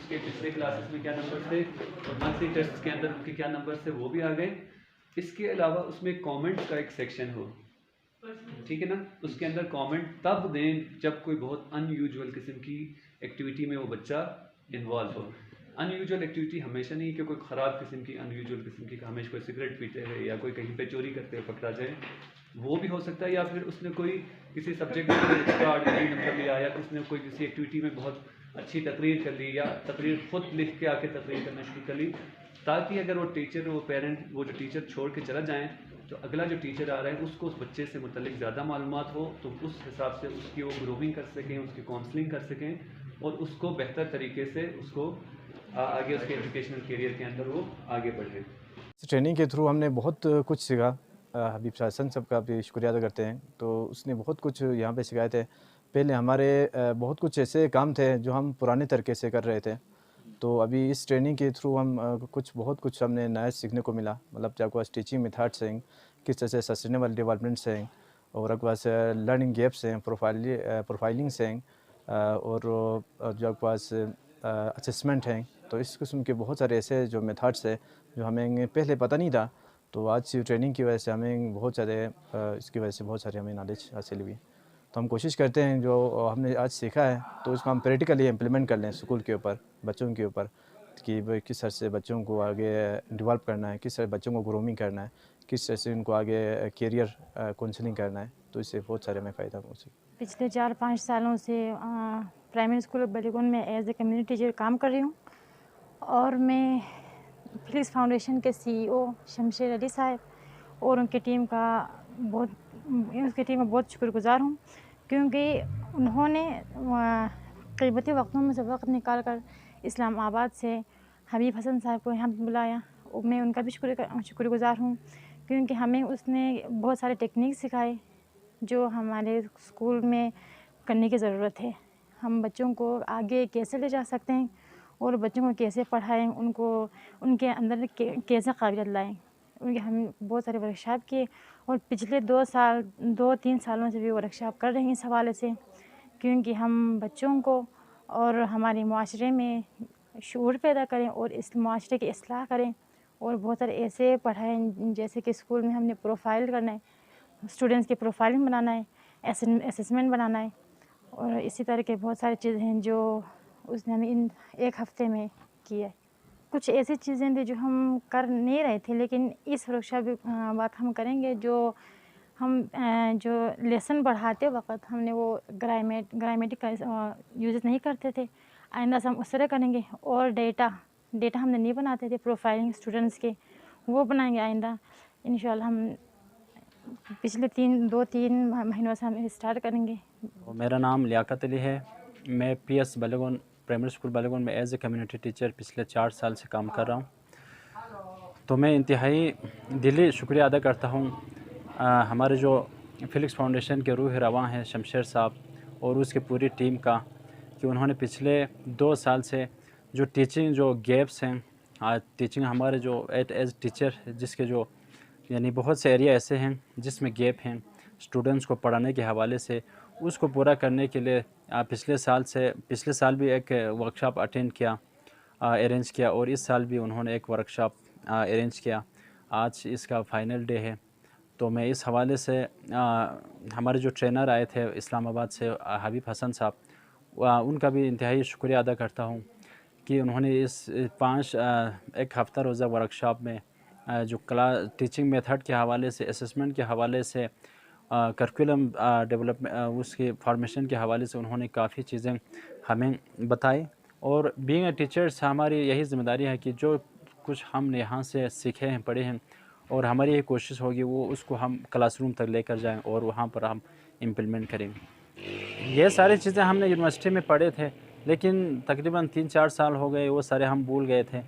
اس کے پچھلے کلاسز میں کیا نمبر تھے اور منتھلی ٹیسٹ کے اندر ان کے کیا نمبر تھے وہ بھی آ گئے. اس کے علاوہ اس میں کامنٹس کا ایک سیکشن ہو, ٹھیک ہے نا, اس کے اندر کامنٹ تب دیں جب کوئی بہت ان یوزول قسم کی ایکٹیویٹی میں وہ بچہ انوالو ہو. ان یوزول ایکٹیویٹی ہمیشہ نہیں کہ کوئی خراب قسم کی ان یوزول قسم کی, ہمیشہ کوئی سگریٹ پیتے ہوئے یا کوئی کہیں پہ چوری کرتے ہوئے پکڑا جائے, وہ بھی ہو سکتا ہے. یا پھر اس نے کوئی کسی سبجیکٹ میں ایکسٹرا آرڈینری نمبر لیا, یا اس نے کوئی کسی ایکٹیویٹی میں بہت اچھی تقریر کر لی, یا تقریر خود لکھ کے آ کے تقریر کرنا شروع کر لی, تاکہ اگر وہ ٹیچر وہ پیرنٹ وہ جو ٹیچر چھوڑ کے چلا جائیں تو اگلا جو ٹیچر آ رہا ہے اس کو اس بچے سے متعلق زیادہ معلومات ہو, تو اس حساب سے اس کی وہ گرومنگ کر سکیں, اس کی کاؤنسلنگ کر سکیں, اور اس کو بہتر طریقے سے اس کو آگے اس کے ایجوکیشنل کیریئر کے اندر وہ آگے بڑھے. اس ٹریننگ کے تھرو ہم نے بہت کچھ سیکھا. حبیب شاہ حسن صاحب کا بھی شکریہ ادا کرتے ہیں. تو اس نے بہت کچھ یہاں پہ سکھائے تھے. پہلے ہمارے بہت کچھ ایسے کام تھے جو ہم پرانے طریقے سے کر رہے تھے, تو ابھی اس ٹریننگ کے تھرو ہم بہت کچھ ہم نے نیا سیکھنے کو ملا. مطلب جب کو ٹیچنگ میتھڈس ہیں, کس طرح سے سسٹینیبل ڈیولپمنٹس ہیں, اور پاس لرننگ گیپس ہیں, پروفائلنگس ہیں, اور جو پاس اسسمنٹ ہیں. تو اس قسم کے بہت سارے ایسے جو میتھڈس ہیں جو ہمیں پہلے پتہ نہیں تھا, تو آج ٹریننگ کی وجہ سے ہمیں بہت سارے اس کی وجہ سے بہت ساری ہمیں نالج حاصل ہوئی. تو ہم کوشش کرتے ہیں جو ہم نے آج سیکھا ہے تو اس کو ہم پریکٹیکلی امپلیمنٹ کر لیں اسکول کے اوپر, بچوں کے اوپر, کہ کس طرح سے بچوں کو آگے ڈیولپ کرنا ہے, کس طرح بچوں کو گرومنگ کرنا ہے, کس طرح سے ان کو آگے کیریئر کونسلنگ کرنا ہے. تو اس سے بہت سارے ہمیں فائدہ ہو سکے. پچھلے 4-5 سالوں سے پرائمری اسکول بلیگون میں ایز اے کمیونٹی ٹیچر کام کر رہی ہوں, اور میں فلکس فاؤنڈیشن کے CEO شمشیر علی صاحب اور ان کی ٹیم کا بہت شکر گزار ہوں, کیونکہ انہوں نے قیمتی وقتوں میں سے وقت نکال کر اسلام آباد سے حبیب حسن صاحب کو یہاں پہ بلایا. میں ان کا بھی شکر گزار ہوں, کیونکہ ہمیں اس نے بہت سارے ٹیکنیک سکھائے جو ہمارے اسکول میں کرنے کی ضرورت ہے. ہم بچوں کو آگے کیسے لے جا سکتے ہیں اور بچوں کو کیسے پڑھائیں, ان کے اندر کیسے قابلیت لائیں. ہم بہت سارے ورکشاپ کیے, اور پچھلے 2-3 سالوں سے بھی ورکشاپ کر رہے ہیں اس حوالے سے, کیونکہ ہم بچوں کو اور ہمارے معاشرے میں شعور پیدا کریں اور اس معاشرے کی اصلاح کریں, اور بہت سارے ایسے پڑھائیں جیسے کہ اسکول میں ہم نے پروفائل کرنا ہے, اسٹوڈنٹس کی پروفائلنگ بنانا ہے, اسسمنٹ بنانا ہے, اور اسی طرح کے بہت ساری چیزیں ہیں جو اس نے ہمیں ان 1 ہفتے میں کیا ہے. کچھ ایسی چیزیں تھیں جو ہم کر نہیں رہے تھے, لیکن اس ورکشاپ کی بات ہم کریں گے. جو لیسن پڑھاتے وقت ہم نے وہ گرامیٹک کا یوز نہیں کرتے تھے, آئندہ سے ہم اس طرح کریں گے. اور ڈیٹا ہم نے نہیں بناتے تھے پروفائلنگ اسٹوڈنٹس کے, وہ بنائیں گے آئندہ انشاءاللہ. ہم پچھلے 2-3 مہینوں سے ہم اسٹارٹ کریں گے. میرا نام لیاقت علی ہے. میں PS بلیگون پرائمری اسکول بلیگون میں ایز اے کمیونٹی ٹیچر پچھلے 4 سال سے کام کر رہا ہوں. تو میں انتہائی دلی شکریہ ادا کرتا ہوں ہمارے جو فلکس فاؤنڈیشن کے روح رواں ہیں شمشیر صاحب اور اس کی پوری ٹیم کا, کہ انہوں نے پچھلے 2 سال سے جو ٹیچنگ جو گیپس ہیں, ٹیچنگ ہمارے جو ایز ٹیچر جس کے جو یعنی بہت سے ایریا ایسے ہیں جس میں گیپ ہیں اسٹوڈنٹس کو پڑھانے کے حوالے سے, اس کو پورا کرنے کے لیے پچھلے سال بھی ایک ورکشاپ ارینج کیا, اور اس سال بھی انہوں نے ایک ورکشاپ ارینج کیا. آج اس کا فائنل ڈے ہے. تو میں اس حوالے سے ہمارے جو ٹرینر آئے تھے اسلام آباد سے حبیب حسن صاحب, ان کا بھی انتہائی شکریہ ادا کرتا ہوں کہ انہوں نے اس 1 ہفتہ روزہ ورکشاپ میں جو ٹیچنگ میتھڈ کے حوالے سے, اسسمنٹ کے حوالے سے, کرکولم ڈیولپمنٹ اس کے فارمیشن کے حوالے سے انہوں نے کافی چیزیں ہمیں بتائی. اور بینگ اے ٹیچرس ہماری یہی ذمہ داری ہے کہ جو کچھ ہم نے یہاں سے سیکھے ہیں, پڑھے ہیں, اور ہماری یہ کوشش ہوگی وہ اس کو ہم کلاس روم تک لے کر جائیں اور وہاں پر ہم امپلیمنٹ کریں. یہ ساری چیزیں ہم نے یونیورسٹی میں پڑھے تھے, لیکن تقریباً 3-4 سال ہو گئے, وہ سارے ہم بھول گئے تھے.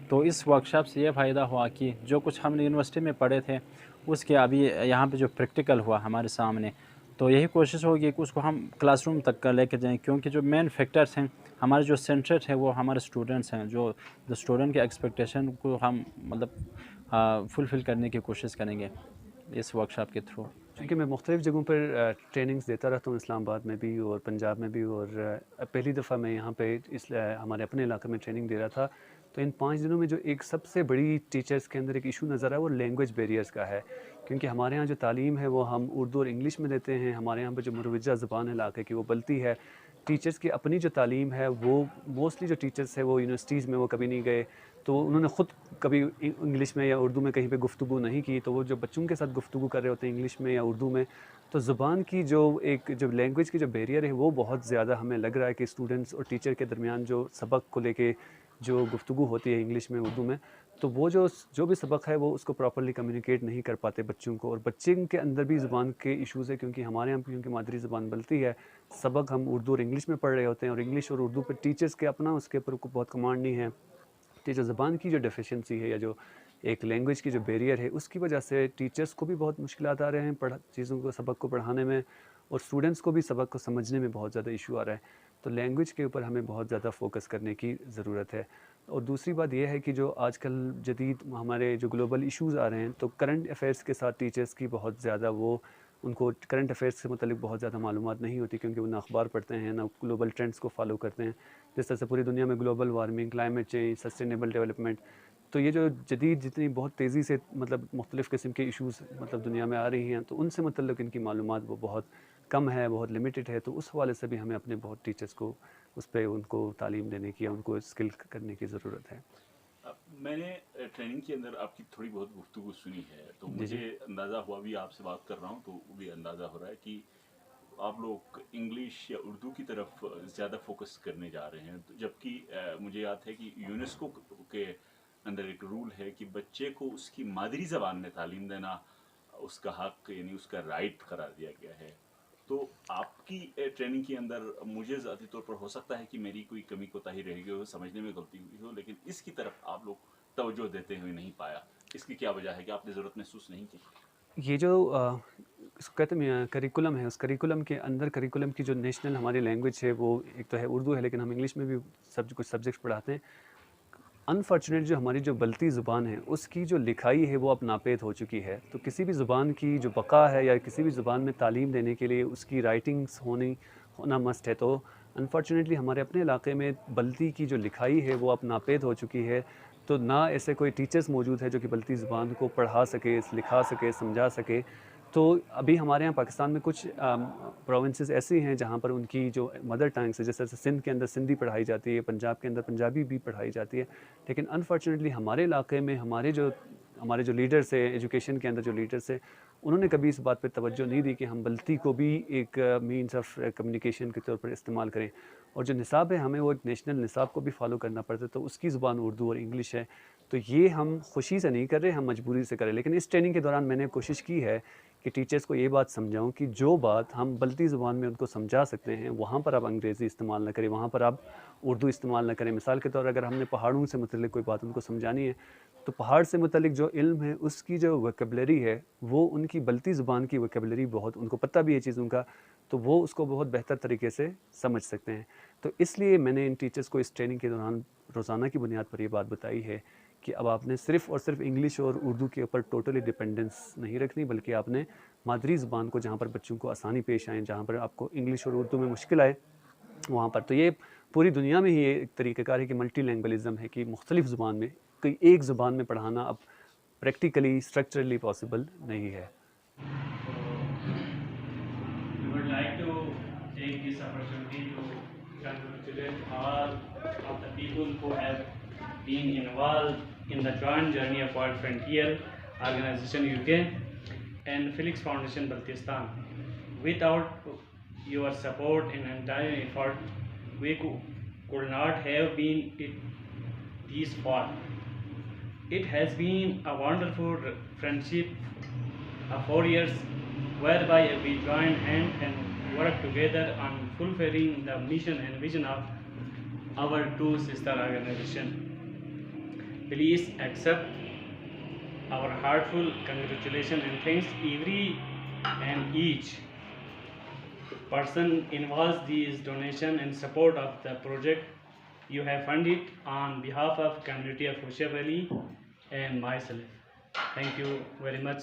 تو اس ورکشاپ سے یہ فائدہ ہوا کہ جو کچھ ہم نے یونیورسٹی میں پڑھے تھے اس کے ابھی یہاں پہ جو پریکٹیکل ہوا ہمارے سامنے, تو یہی کوشش ہوگی کہ اس کو ہم کلاس روم تک لے کے جائیں, کیونکہ جو مین فیکٹرز ہیں ہمارے جو سینٹرڈ ہے وہ ہمارے اسٹوڈنٹس ہیں. جو اسٹوڈنٹ کے ایکسپیکٹیشن کو ہم مطلب فلفل کرنے کی کوشش کریں گے اس ورکشاپ کے تھرو. کیونکہ میں مختلف جگہوں پر ٹریننگز دیتا رہتا ہوں، اسلام آباد میں بھی اور پنجاب میں بھی، اور پہلی دفعہ میں یہاں پہ ہمارے اپنے علاقے میں ٹریننگ دے رہا تھا. تو ان 5 دنوں میں جو ایک سب سے بڑی ٹیچرز کے اندر ایک ایشو نظر آیا وہ لینگویج بیریئرز کا ہے. کیونکہ ہمارے ہاں جو تعلیم ہے وہ ہم اردو اور انگلش میں دیتے ہیں. ہمارے یہاں پہ جو مروجہ زبان ہے علاقے کی وہ بلتی ہے. ٹیچرز کی اپنی جو تعلیم ہے وہ موسٹلی جو ٹیچرز ہیں وہ یونیورسٹیز میں وہ کبھی نہیں گئے، تو انہوں نے خود کبھی انگلش میں یا اردو میں کہیں پہ گفتگو نہیں کی. تو وہ جو بچوں کے ساتھ گفتگو کر رہے ہوتے ہیں انگلش میں یا اردو میں، تو زبان کی جو لینگویج کی جو بیریئر ہے وہ بہت زیادہ ہمیں لگ رہا ہے کہ اسٹوڈنٹس اور ٹیچر کے درمیان جو سبق کو لے کے جو گفتگو ہوتی ہے انگلش میں اردو میں، تو وہ جو بھی سبق ہے وہ اس کو پراپرلی کمیونیکیٹ نہیں کر پاتے بچوں کو. اور بچے کے اندر بھی زبان کے ایشوز ہے، کیونکہ ہمارے یہاں کیونکہ مادری زبان بلتی ہے، سبق ہم اردو اور انگلش میں پڑھ رہے ہوتے ہیں، اور انگلش اور اردو پہ ٹیچرز کے اپنا اس کے اوپر بہت کمانڈ نہیں ہے. کہ جو زبان کی جو ڈیفیشنسی ہے یا جو ایک لینگویج کی جو بیریئر ہے، اس کی وجہ سے ٹیچرز کو بھی بہت مشکلات آ رہے ہیں چیزوں کو سبق کو پڑھانے میں، اور اسٹوڈنٹس کو بھی سبق کو سمجھنے میں بہت زیادہ ایشو آ رہا ہے. تو لینگویج کے اوپر ہمیں بہت زیادہ فوکس کرنے کی ضرورت ہے. اور دوسری بات یہ ہے کہ جو آج کل جدید ہمارے جو گلوبل ایشوز آ رہے ہیں، تو کرنٹ افیئرس کے ساتھ ٹیچرز کی بہت زیادہ ان کو کرنٹ افیئرس سے متعلق بہت زیادہ معلومات نہیں ہوتی، کیونکہ وہ نہ اخبار پڑھتے ہیں نہ گلوبل ٹرینڈس کو فالو کرتے ہیں. جس طرح سے پوری دنیا میں global warming, climate change, sustainable development, تو یہ جو جدید جتنی بہت تیزی سے مختلف قسم کے ایشوز دنیا میں آ رہی ہیں، تو ان سے متعلق ان کی معلومات وہ بہت کم ہے، بہت لمیٹڈ ہے. تو اس حوالے سے بھی ہمیں اپنے بہت ٹیچرز کو اس پہ ان کو تعلیم دینے کی، ان کو اسکل کرنے کی ضرورت ہے. میں نے ٹریننگ کے اندر آپ کی تھوڑی بہت گفتگو سنی ہے، تو مجھے اندازہ ہوا بھی آپ سے بات کر رہا ہوں تو وہ بھی اندازہ ہو رہا ہے کہ آپ لوگ انگلش یا اردو کی طرف زیادہ فوکس کرنے جا رہے ہیں. جبکہ مجھے یاد ہے کہ یونیسکو کے اندر ایک رول ہے کہ بچے کو اس کی مادری زبان میں تعلیم دینا اس کا حق، یعنی اس کا رائٹ قرار دیا گیا ہے. تو آپ کی ٹریننگ کے اندر مجھے ذاتی طور پر ہو سکتا ہے کہ میری کوئی کمی کوتاہی رہ گئی ہو، سمجھنے میں غلطی ہوئی ہو، لیکن اس کی طرف آپ لوگ توجہ دیتے ہوئے نہیں پایا. اس کی کیا وجہ ہے کہ آپ نے ضرورت محسوس نہیں کی؟ یہ جو اس کو کہتے ہیں کریکولم ہے، اس کریکولم کے اندر کریکولم کی جو نیشنل ہماری لینگویج ہے وہ ایک تو ہے اردو ہے، لیکن ہم انگلش میں بھی کچھ سبجیکٹس پڑھاتے ہیں. انفارچونیٹ جو ہماری جو بلتی زبان ہے اس کی جو لکھائی ہے وہ اب ناپید ہو چکی ہے. تو کسی بھی زبان کی جو بقا ہے یا کسی بھی زبان میں تعلیم دینے کے لیے اس کی رائٹنگس ہونا مسٹ ہے. تو انفارچونیٹلی ہمارے اپنے علاقے میں بلتی کی جو لکھائی ہے وہ اب ناپید ہو چکی ہے. تو نہ ایسے کوئی ٹیچرز موجود ہے جو کہ بلتی زبان کو پڑھا سکے، لکھا سکے، سمجھا سکے. تو ابھی ہمارے یہاں پاکستان میں کچھ پروونسز ایسی ہیں جہاں پر ان کی جو مدر ٹنگ ہے، جیسے سندھ کے اندر سندھی پڑھائی جاتی ہے، پنجاب کے اندر پنجابی بھی پڑھائی جاتی ہے. لیکن انفارچونیٹلی ہمارے علاقے میں ہمارے جو لیڈرز ہیں، ایجوکیشن کے اندر جو لیڈرز ہیں، انہوں نے کبھی اس بات پہ توجہ نہیں دی کہ ہم بلتی کو بھی ایک مینس آف کمیونیکیشن کے طور پر استعمال کریں. اور جو نصاب ہے ہمیں وہ ایک نیشنل نصاب کو بھی فالو کرنا پڑتا ہے، تو اس کی زبان اردو اور انگلش ہے. تو یہ ہم خوشی سے نہیں کر رہے، ہم مجبوری سے کر رہے. لیکن اس ٹریننگ کے دوران میں نے کوشش کی ہے کہ ٹیچرز کو یہ بات سمجھاؤں کہ جو بات ہم بلتی زبان میں ان کو سمجھا سکتے ہیں وہاں پر آپ انگریزی استعمال نہ کریں، وہاں پر آپ اردو استعمال نہ کریں. مثال کے طور اگر ہم نے پہاڑوں سے متعلق کوئی بات ان کو سمجھانی ہے، تو پہاڑ سے متعلق جو علم ہے اس کی جو ویکیبلری ہے وہ ان کی بلتی زبان کی ویکیبلری بہت ان کو پتہ بھی ہے چیزوں کا، تو وہ اس کو بہت بہتر طریقے سے سمجھ سکتے ہیں. تو اس لیے میں نے ان ٹیچرز کو اس ٹریننگ کے دوران روزانہ کی بنیاد پر یہ بات بتائی ہے کہ اب آپ نے صرف اور صرف انگلش اور اردو کے اوپر ٹوٹلی ڈپینڈنس نہیں رکھنی، بلکہ آپ نے مادری زبان کو جہاں پر بچوں کو آسانی پیش آئیں، جہاں پر آپ کو انگلش اور اردو میں مشکل آئے وہاں پر. تو یہ پوری دنیا میں ہی یہ ایک طریقہ کار ہے کہ ملٹی لینگویلزم ہے، کہ مختلف زبان میں کوئی ایک زبان میں پڑھانا اب پریکٹیکلی اسٹرکچرلی پاسبل نہیں ہے. take this opportunity to congratulate all of the people who have been involved in the joint journey of World Frontier Organization UK and Felix Foundation Baltistan. Without your support and entire effort, we could not have been this far. It has been a wonderful friendship of 4 years whereby we joined hands and work together on fulfilling the mission and vision of our two sister organizations. Please accept our heartfelt congratulations and thanks every and each person involved in donation and support of the project you have funded on behalf of community of Hoshiar Valley and myself. Thank you very much.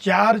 4